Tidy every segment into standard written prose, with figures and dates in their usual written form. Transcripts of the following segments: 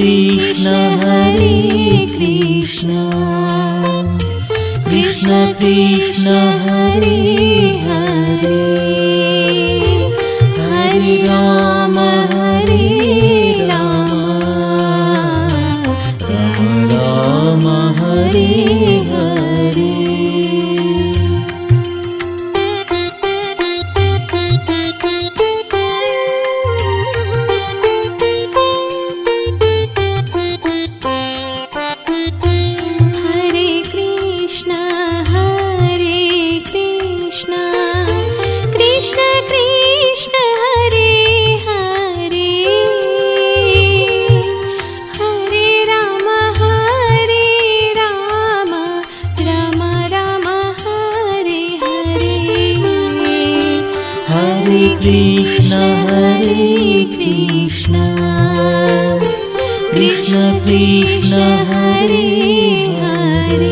Krishna Hare Krishna Krishna Krishna Hare Hare Hare Rama Hare Rama Rama Rama Hare Hare Krishna Hare Krishna Krishna Krishna Hare Hare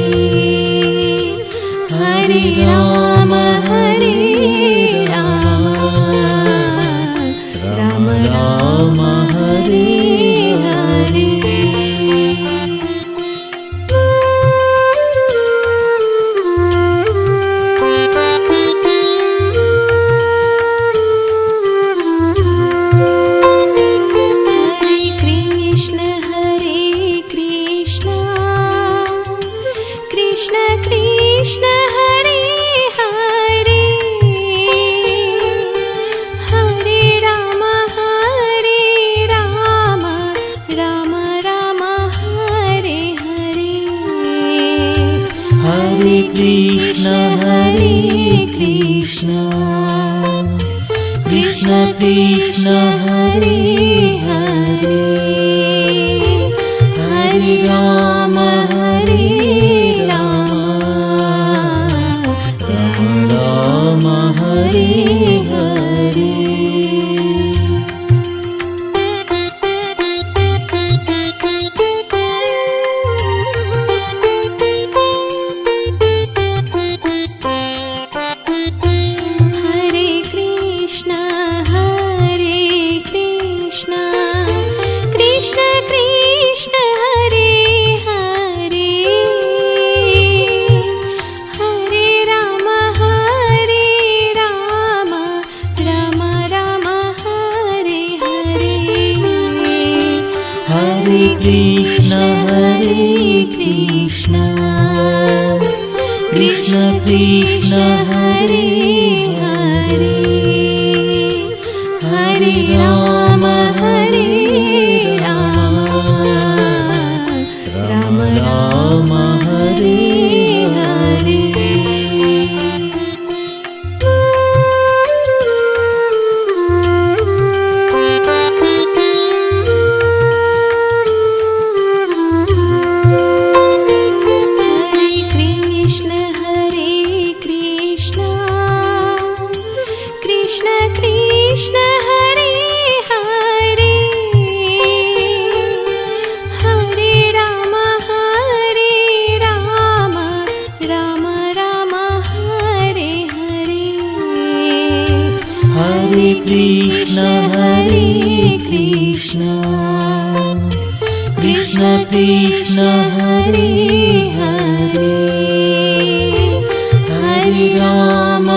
Hare Rama Hare Rama Rama Rama Hare Hare Krishna Hare Krishna Krishna Krishna Hare Hare Hare Ram Ram Ram Hare Hare. Krishna Hare Krishna Krishna Krishna Hare Hare Hare Ram Ram Ram Hare Hare. Krishna Hare Krishna Krishna Krishna Hare Hare Hare Ram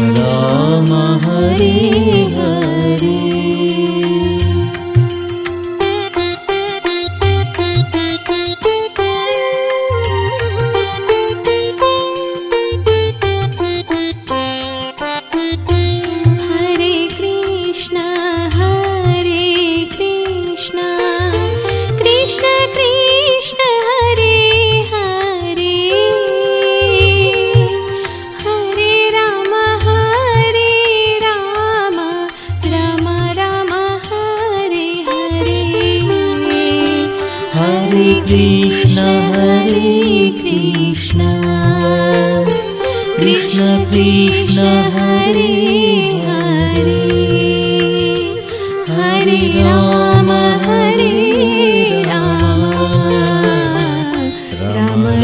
Ram Hare Hare. Krishna Hare Krishna Krishna Krishna Hare Hare Hare Ram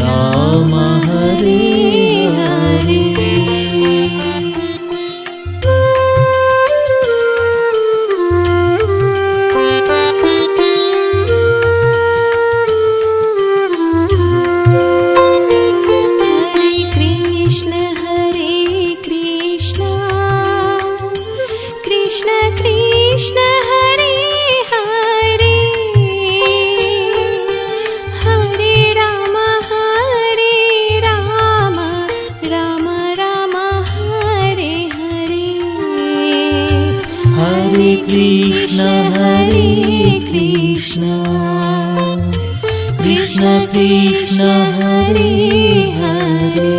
Ram Hare Hare. Krishna Hare Krishna Krishna Krishna Hare Hare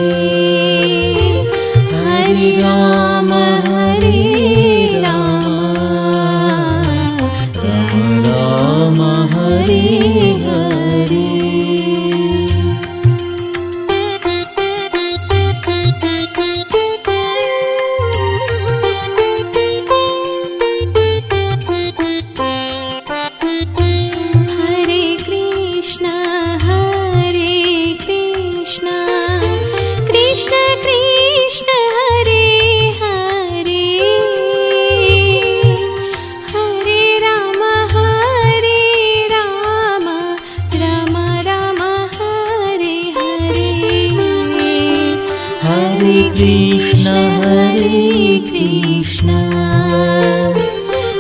Hare Ram Ram Hare Hare. Krishna Hare Krishna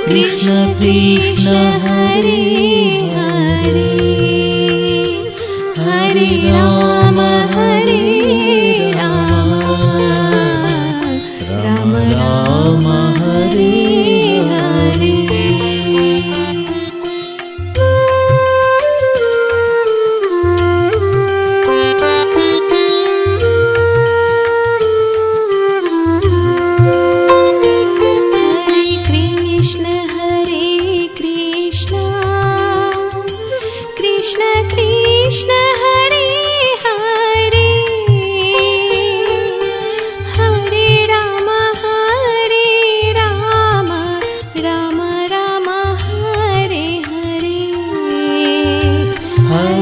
Krishna Krishna Hare Hare Hare Ram Ram Hare Hare.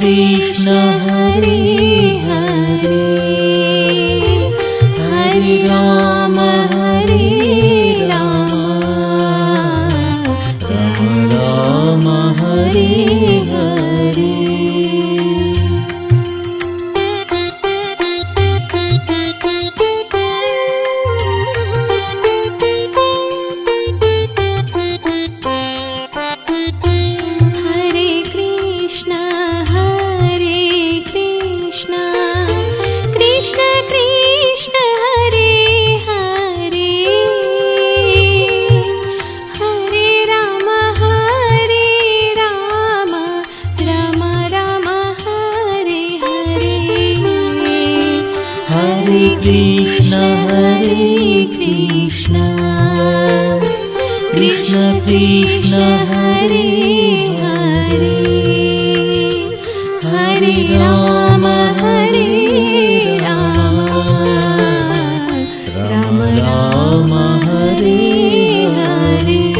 Krishna Hare Hare, Hare Rama Rama Rama Hare Hare. Krishna Hare Krishna, Krishna Krishna Hare Hare, Hare Rama Rama Rama Hare Hare.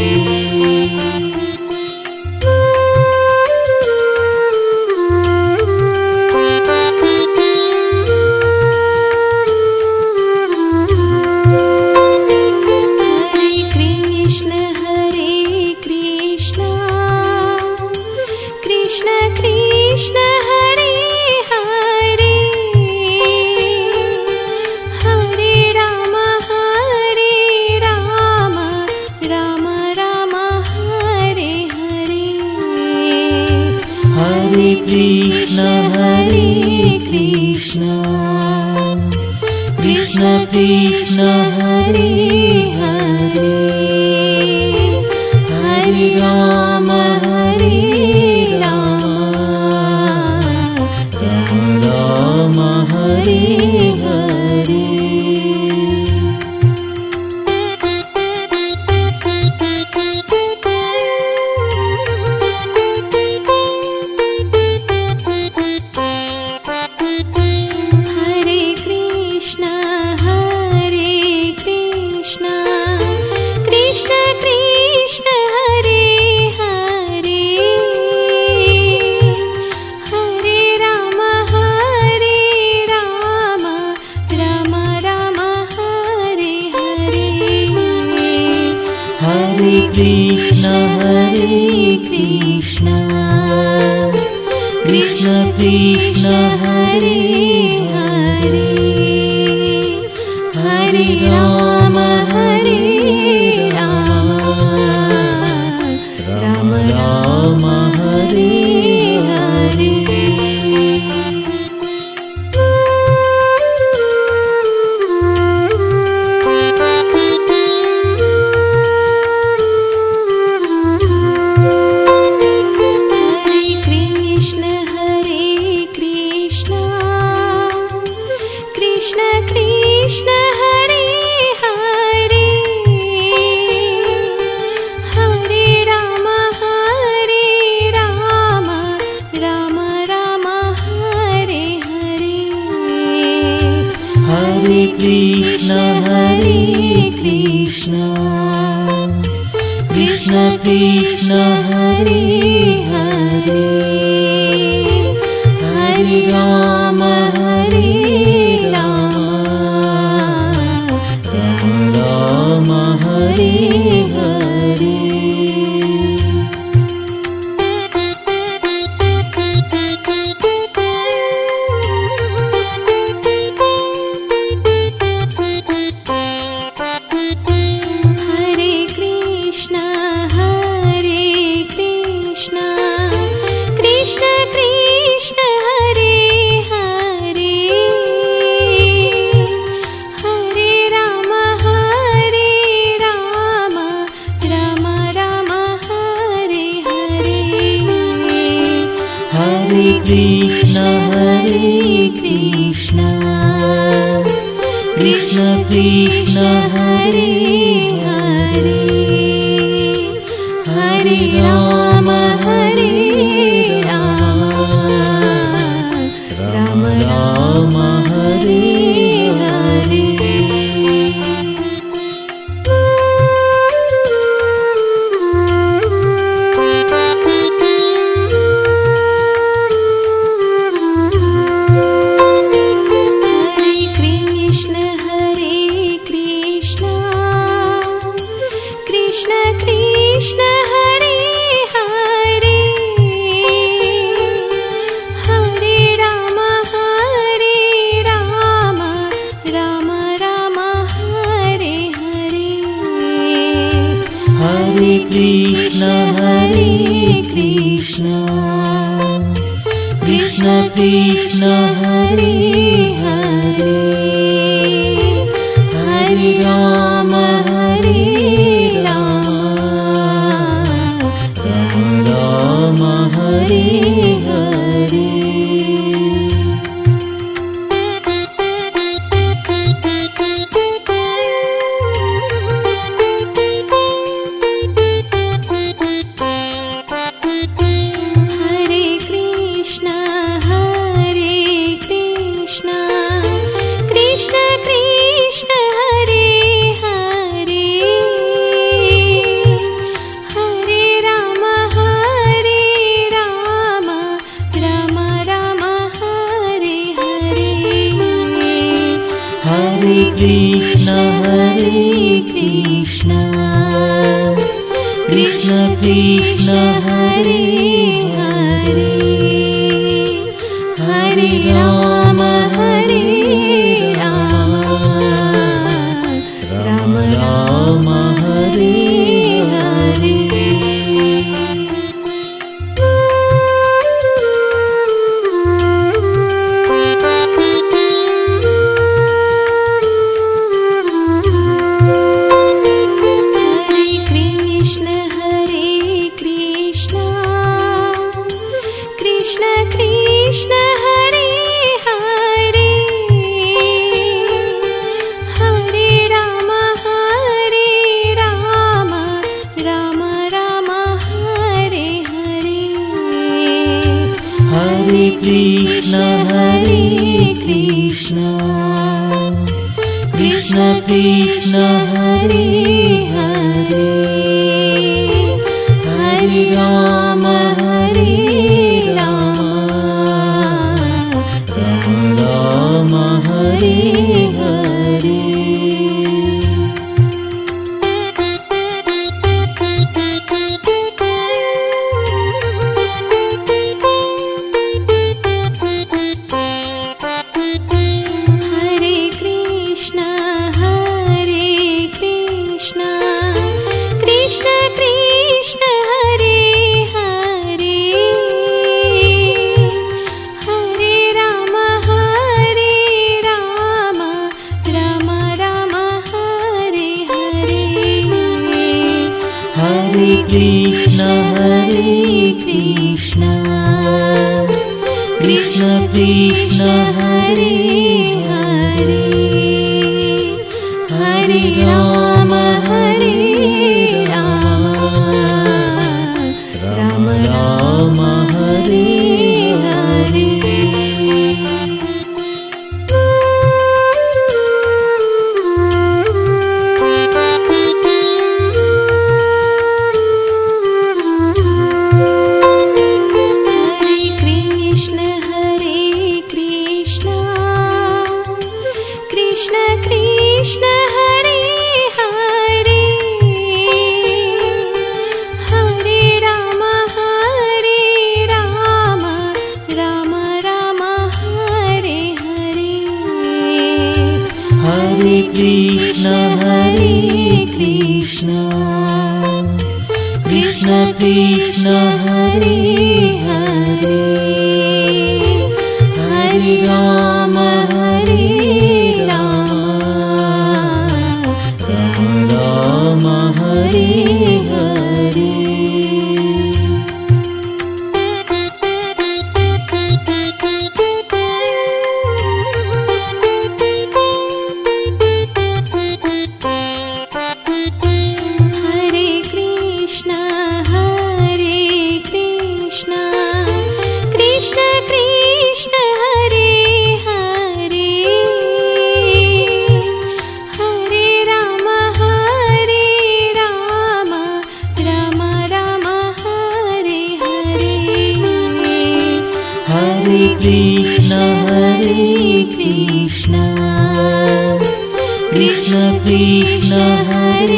Krishna Hare Krishna Krishna Krishna Hare Hare Hare Ram Ram Ram Hare Hare. Krishna Hare Krishna Krishna Krishna Hare Hare Hare Ram Ram Ram Hare Hare. Krishna Hare Krishna Krishna Krishna Hare Hare Hare Ram Ram Hare Hare. Krishna Hare Krishna Krishna Krishna Hare Hare Hare Ram Ram Ram Hare Hare. Krishna Hare Krishna Krishna Krishna Hare Hare Hare Ram Ram Hare Hare. Krishna Hare Krishna Krishna Krishna Hare Hare Hare Ram Ram Hare Hare. Krishna Hare Krishna Krishna Krishna Hare Hare Hare Ram Ram Ram Hare Hare. Krishna Hare Krishna Krishna Krishna Hare Hare Hare Ram Ram Ram Hare Hare. Krishna Hare Krishna Krishna Krishna Hare Hare Hare Ram Ram Hare Hare. Krishna Hare Krishna Krishna Krishna Hare Hare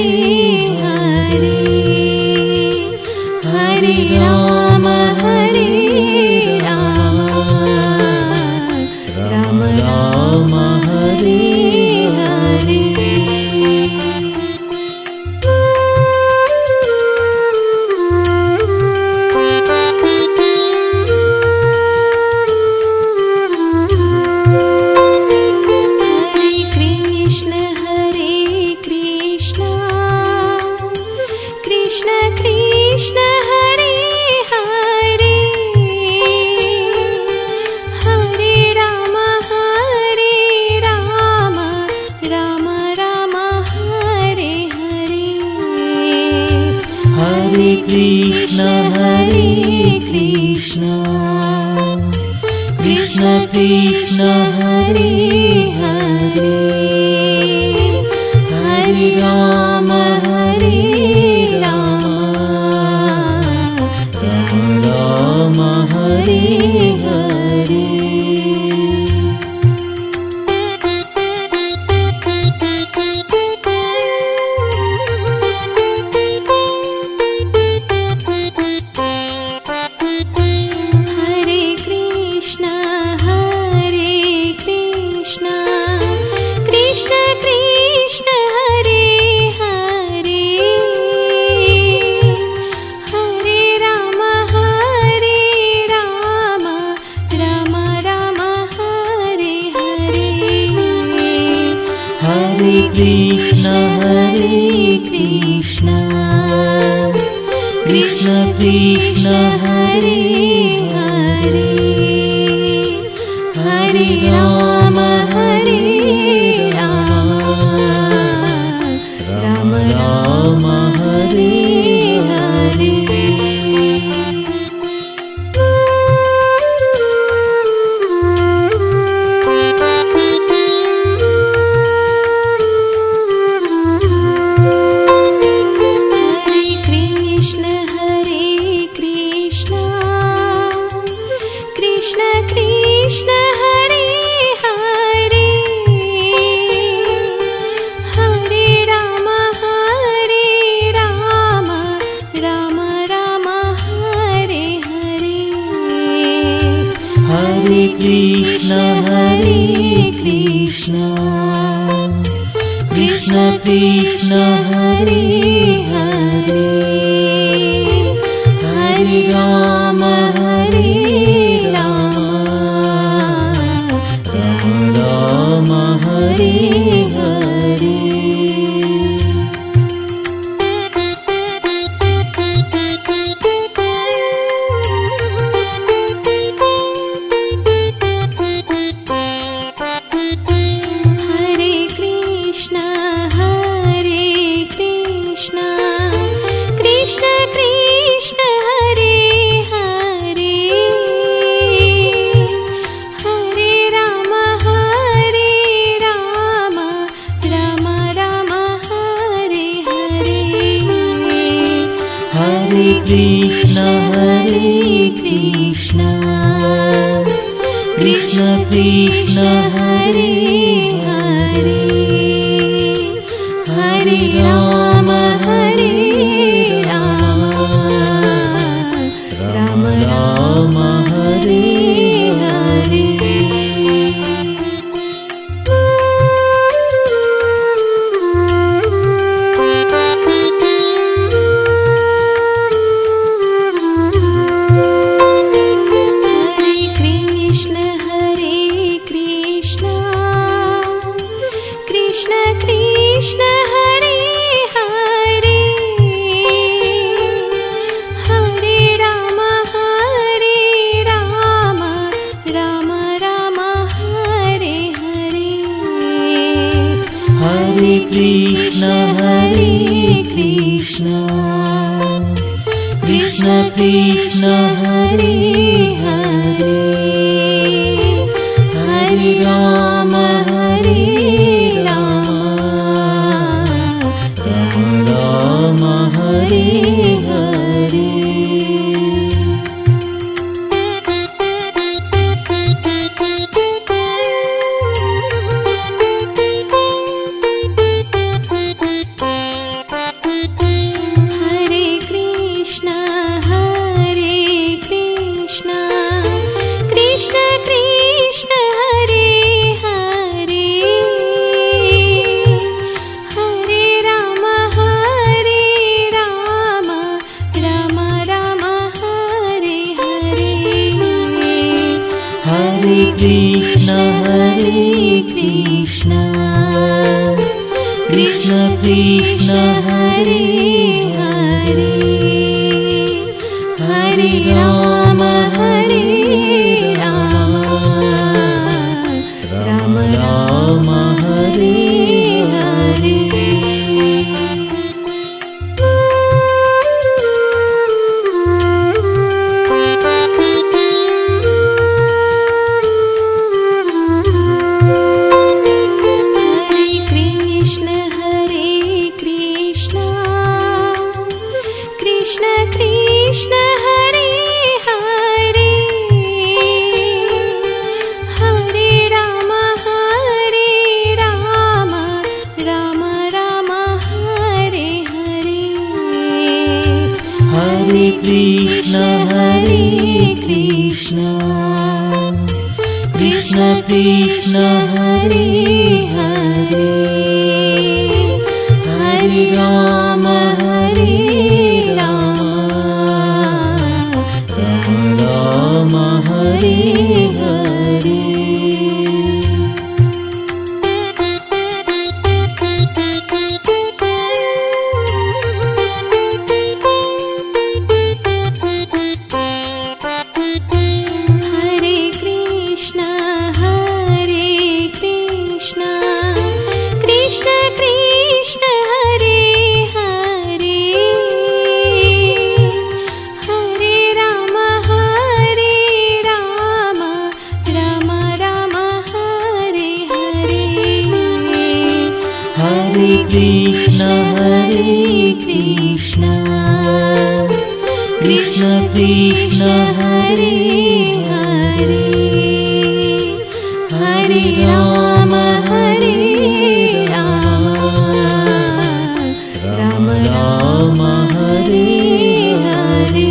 Hare Ram Ram Hare Hare. Krishna Hare Krishna Krishna Krishna Hare Hare Hare Ram Ram Hare Hare. Krishna Hare Krishna Krishna Krishna Hare Hare Hare Ram Ram Hare Hare. Krishna Krishna Krishna Hare Hare Hare Ram Ram Ram Hare Hare. Krishna Krishna Krishna Hare Hare Hare Ram Ram Ram Hare Hare. Krishna Krishna Krishna Hare Hare Hare Ram Ram Hare Hare. Krishna Krishna Krishna Hare Hare Hare Ram Ram Ram Hare Hare. Krishna Krishna Krishna Hare Hare Hare Ram Ram Hare Hare. Krishna Krishna Krishna Hare Hare Hare Ram Ram Ram Hare Hare.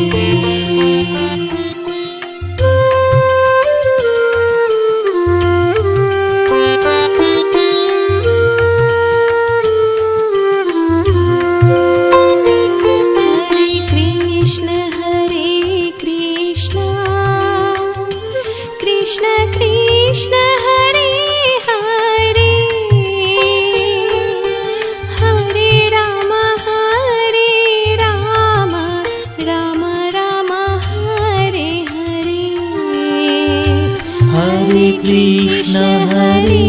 Krishna Hare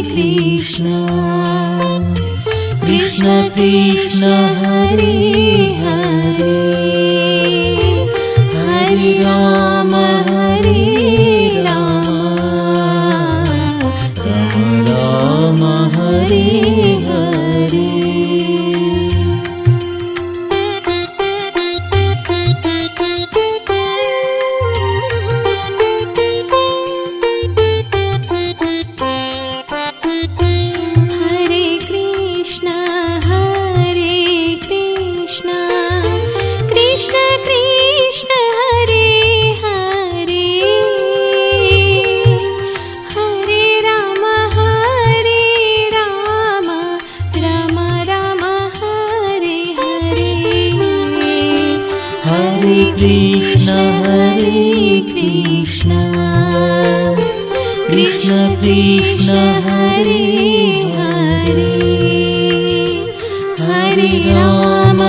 Krishna Krishna Krishna Hare Hare Hare Ram Ram Ram Hare Hare. Krishna Hare Krishna Krishna Krishna Hare Hare Hare Ram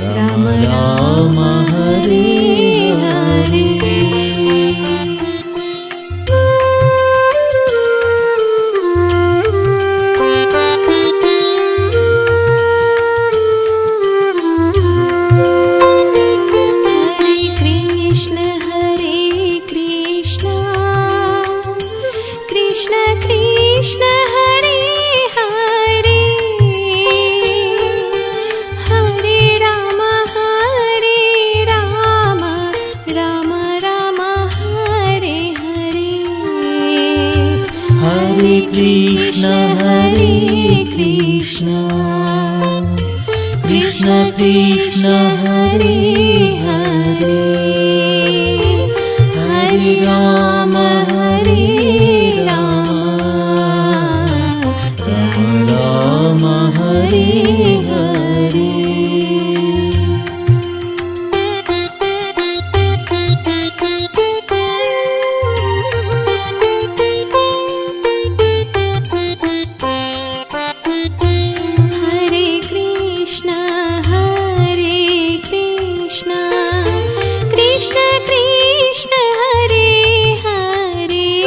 Ram Ram Hare Hare. Krishna Hare Krishna Krishna Krishna Hare Hare Hare Ram Ram Hare Hare. Krishna Hare Krishna Krishna Krishna Hare Hare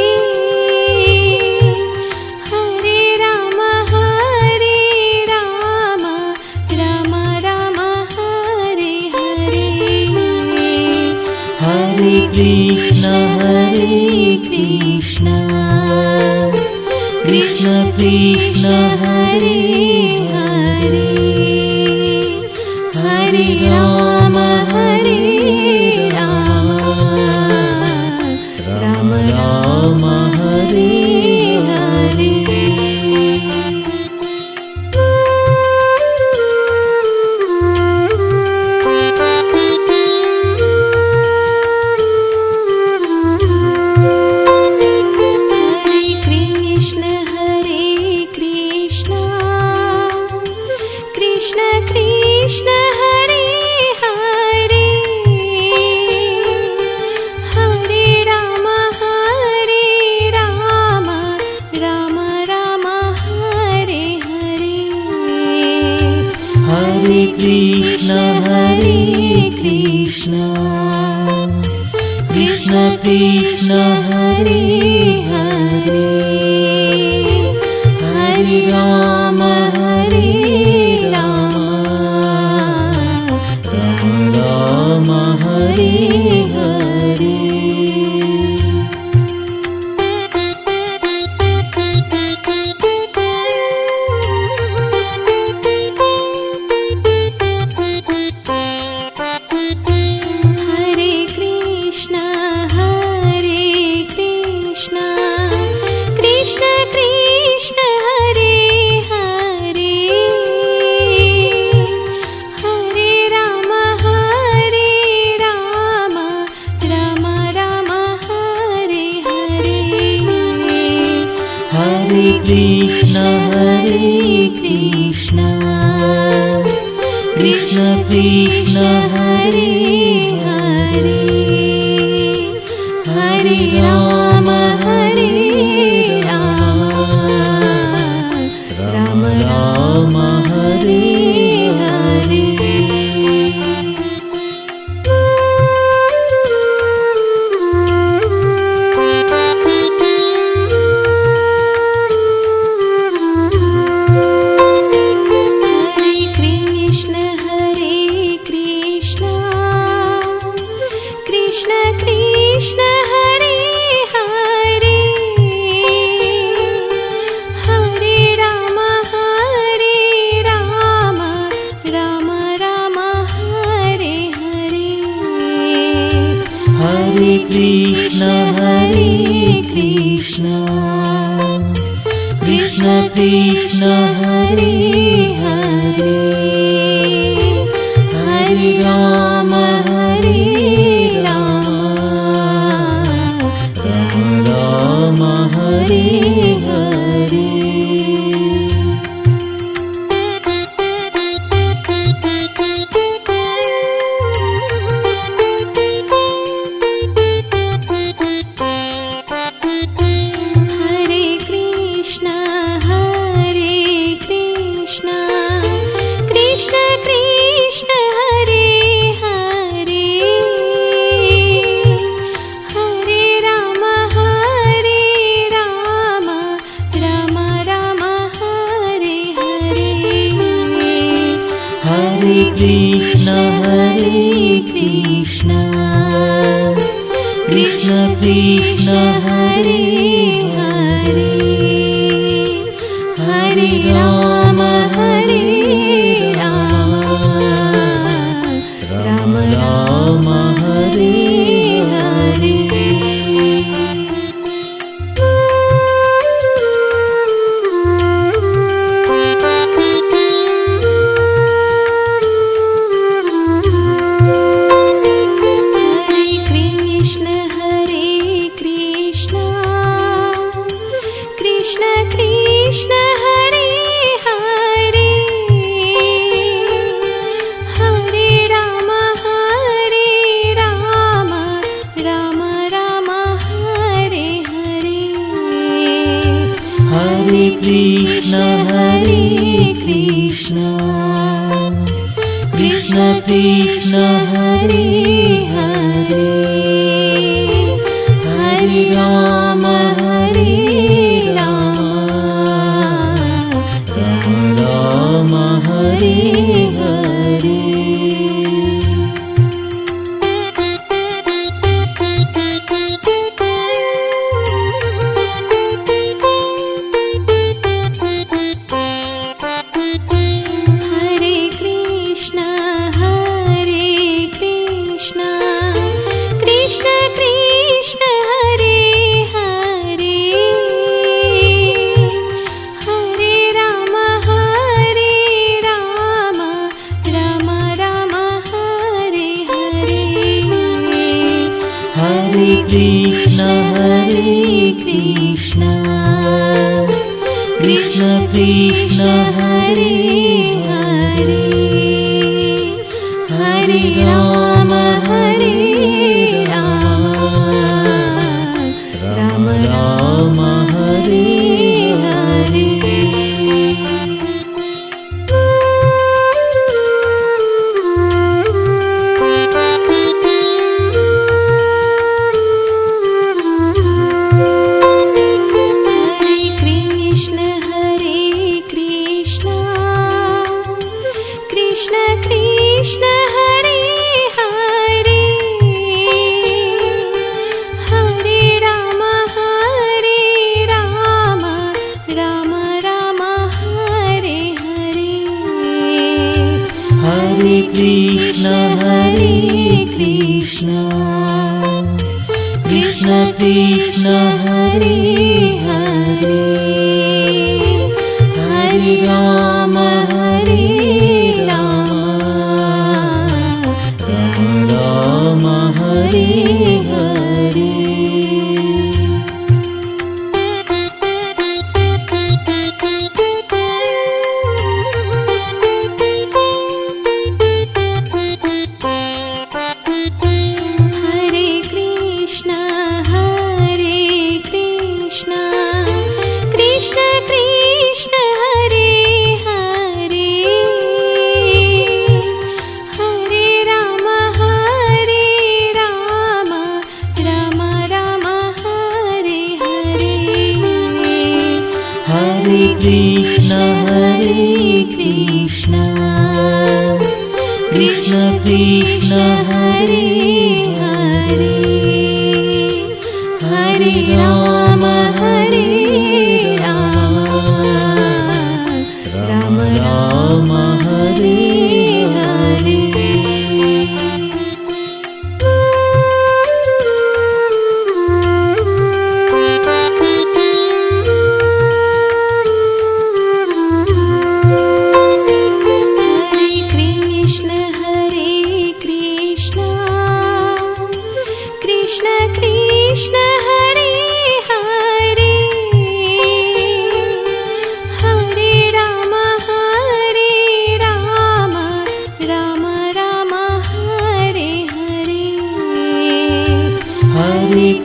Hare Ram Ram Hare Hare. Krishna Hare Krishna Krishna Krishna Hare Hare Hare Ram Ram Hare Hare. Krishna Hare Krishna Krishna Krishna Hare Hare Hare Ram Ram Hare Hare. Krishna Hare Krishna Krishna Krishna Hare Hare Hare Ram Ram Ram Hare Hare. Krishna Hare Krishna Krishna Krishna Hare Hare Hare Ram Ram Ram Hare Hare. Krishna Hare Krishna Krishna Krishna Hare Hare Hare Ram Ram Hare Hare. Krishna Hare Krishna Krishna Krishna Hare Hare Hare Ram Ram Hare Hare. Krishna Hare Krishna Krishna Krishna Hare Hare Hare Ram Ram Hare Hare. Krishna Hare Krishna Krishna Krishna Hare Hare Hare Ram Ram Hare Hare.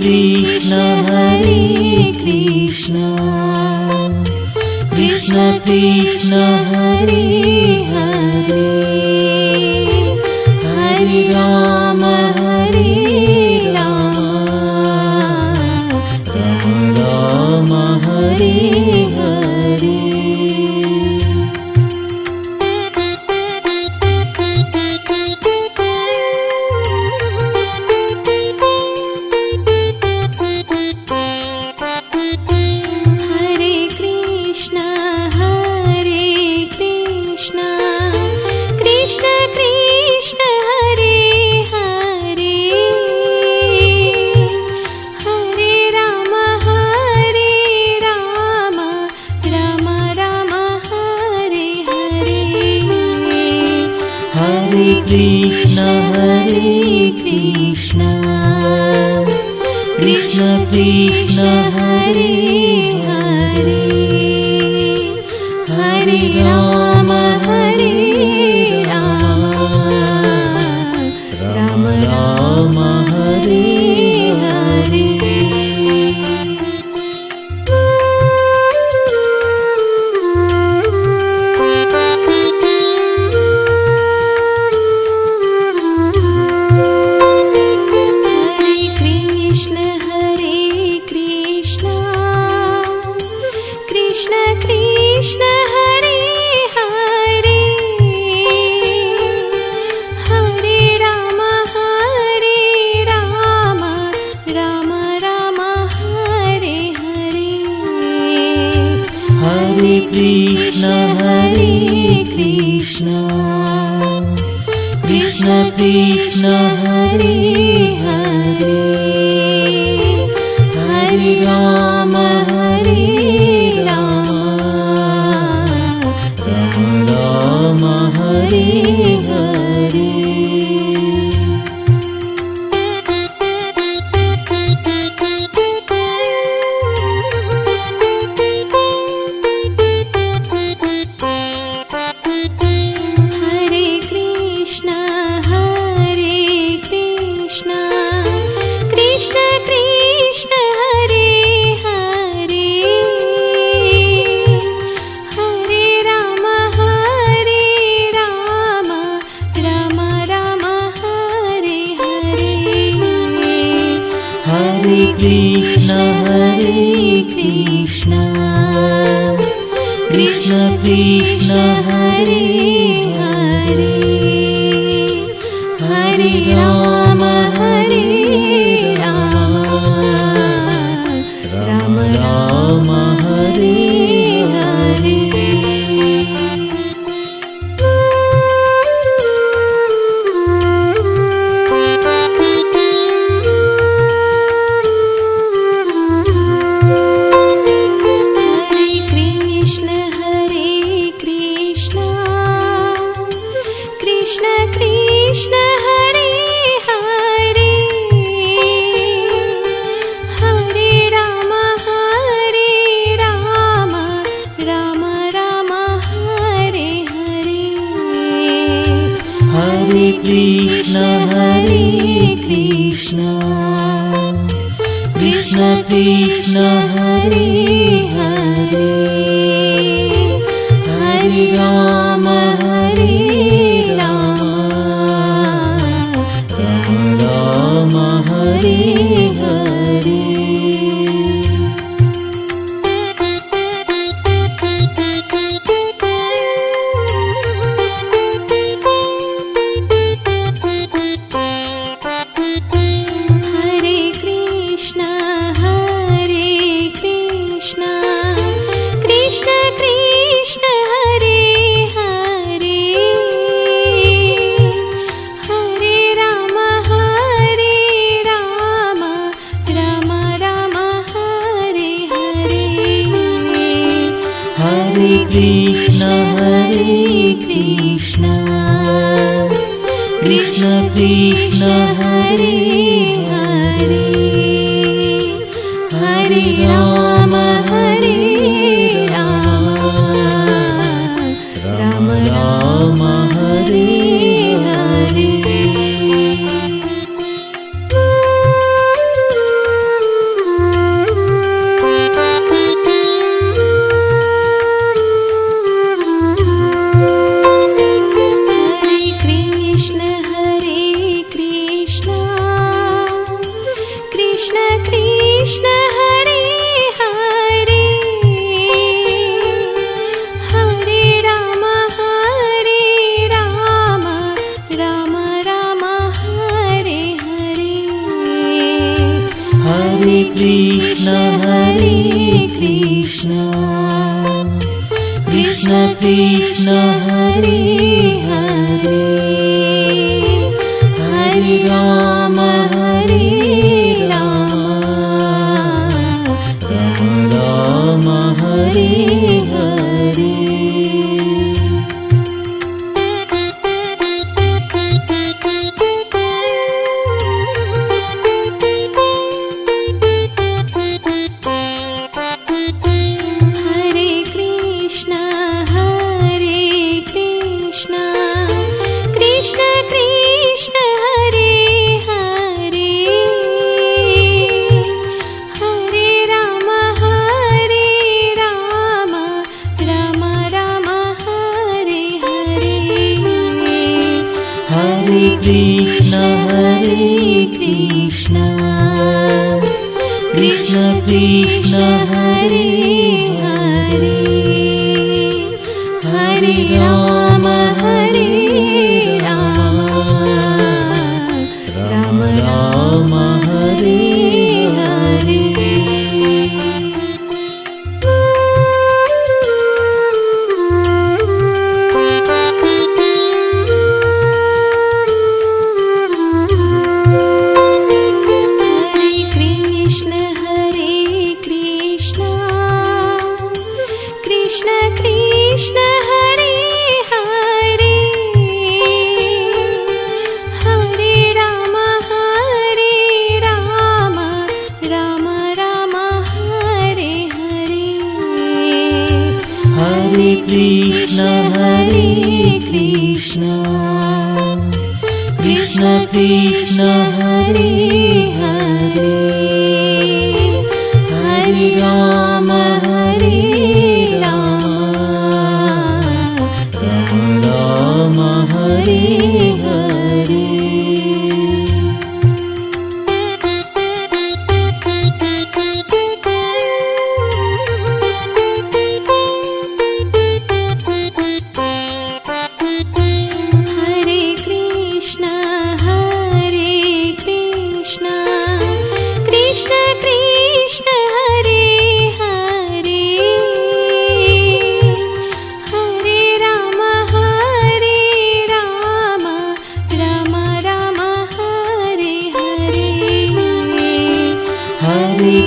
Krishna Hare Krishna Krishna Krishna Hare Hare Hare Ram Ram Ram Hare Hare. Krishna Hare Krishna Krishna Krishna Hare Hare Hare Ram Ram Ram Hare Hare. Krishna Hare Krishna Krishna Krishna Hare Hare Hare Ram Ram Hare Hare. Krishna Hare Krishna Krishna Krishna Hare Hare Hare Ram Ram Hare Hare. Krishna Hare Krishna Krishna Krishna Hare Hare Hare Ram Ram Hare Hare. Krishna Hare Krishna Krishna Krishna Hare Hare Hare Ram Ram Hare Hare. Krishna Hare Krishna Krishna Krishna Hare Hare Hare Ram Ram Ram Hare Hare. Krishna Hare Krishna Krishna Krishna Hare Hare Hare Ram Ram Ram Hare Hare. Krishna Hare Krishna Krishna Krishna Hare Hare Hare Ram Ram Hare Hare.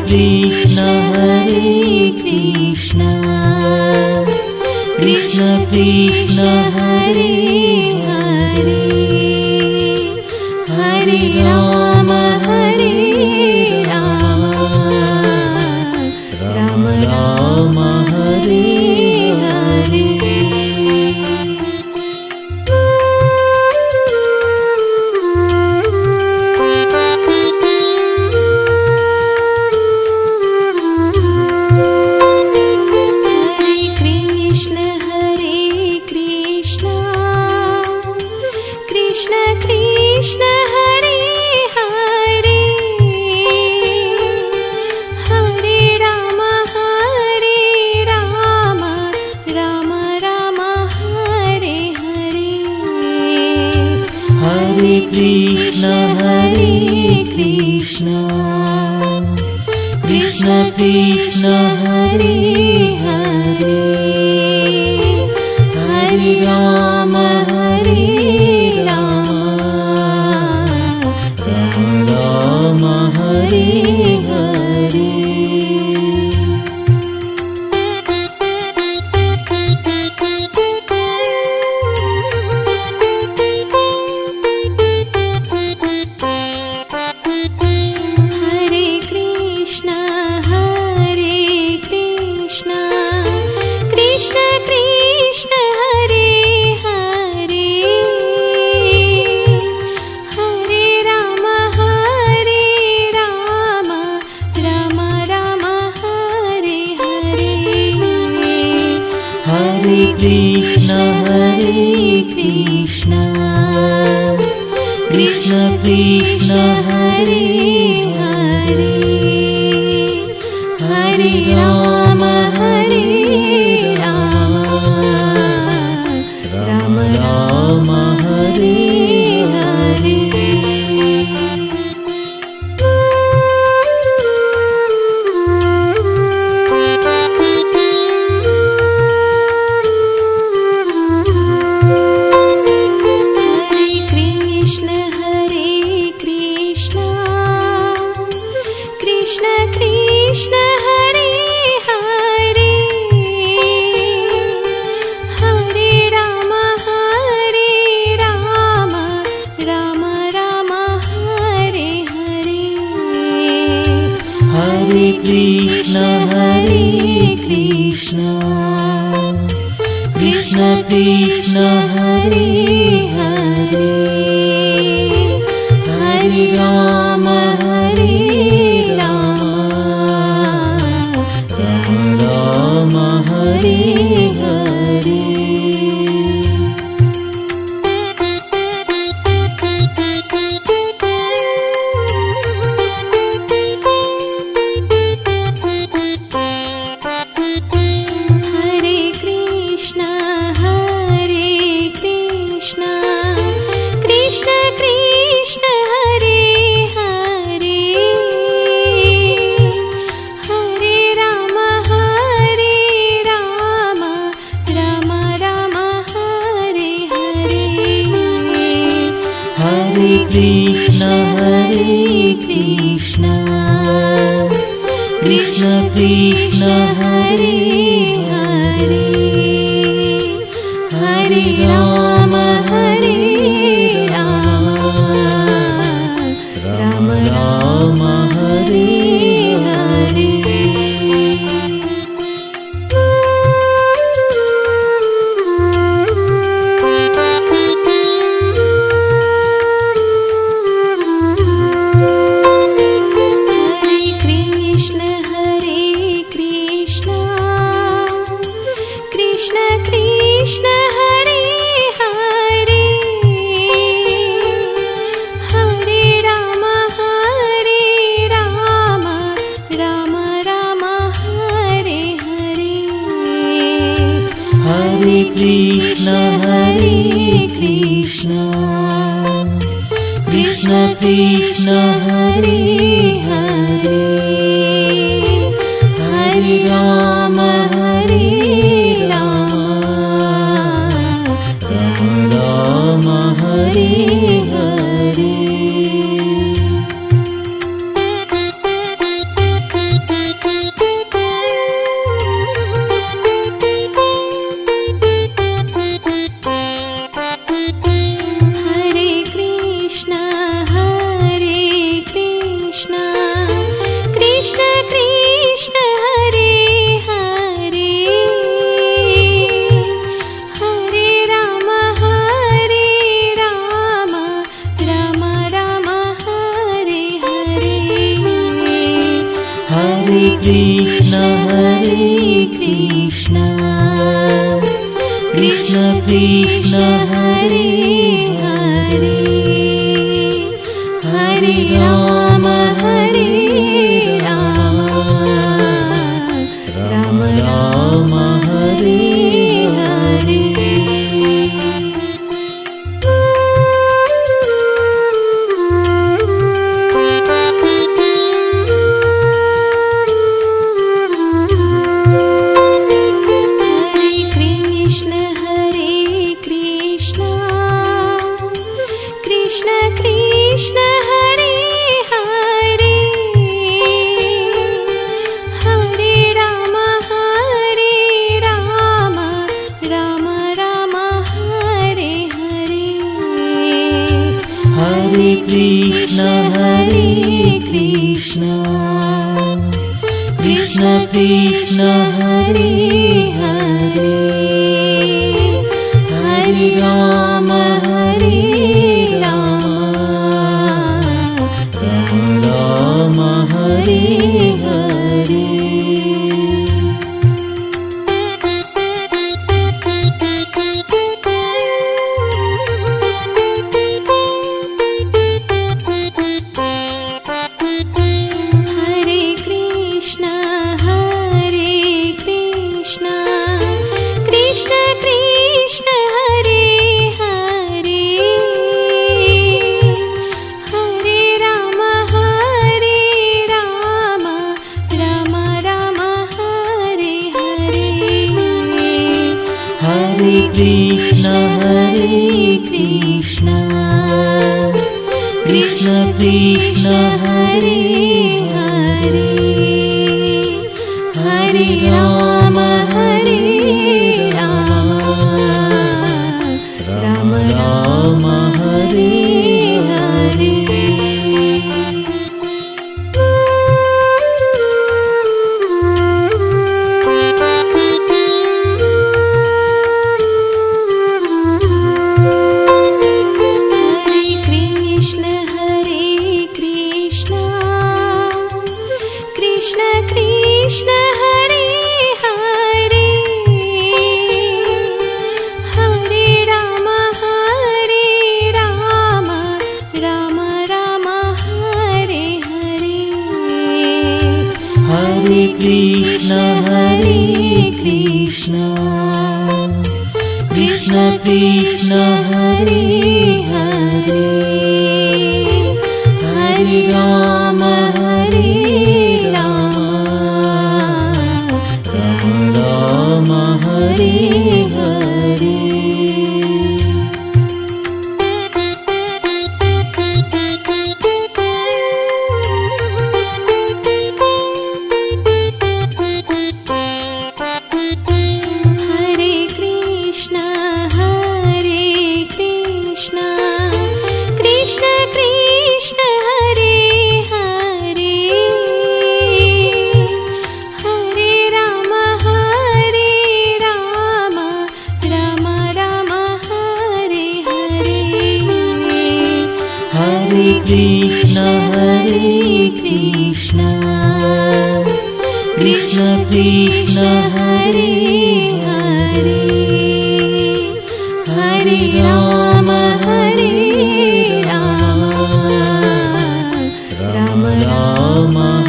Krishna Hare Krishna Krishna Krishna Hare Hare Hare Ram Ram Hare Hare. Krishna Hare Krishna Krishna Krishna Hare Hare Hare Ram Ram Hare Hare. Krishna Hare Krishna Krishna Krishna Hare Hare Hare Ram Ram Hare Hare. Krishna Hare Krishna Krishna Krishna Hare Hare Hare Ram Ram Ram Hare Hare. Krishna Hare Krishna Krishna Krishna Hare Hare Hare Ram Ram Ram Hare Hare. Krishna Hare Krishna Krishna Krishna Hare Hare Hare Ram Ram Hare Hare. Krishna Hare Krishna Krishna Krishna Hare Hare Hare Ram Ram Hare Hare. Krishna Hare Krishna Krishna Krishna Hare Hare Hare Ram Ram Hare Hare. Krishna Hare Krishna Krishna Krishna Hare Hare Hare Ram Ram Hare Hare. Krishna Krishna Krishna Hare Hare Hare Ram Ram Ram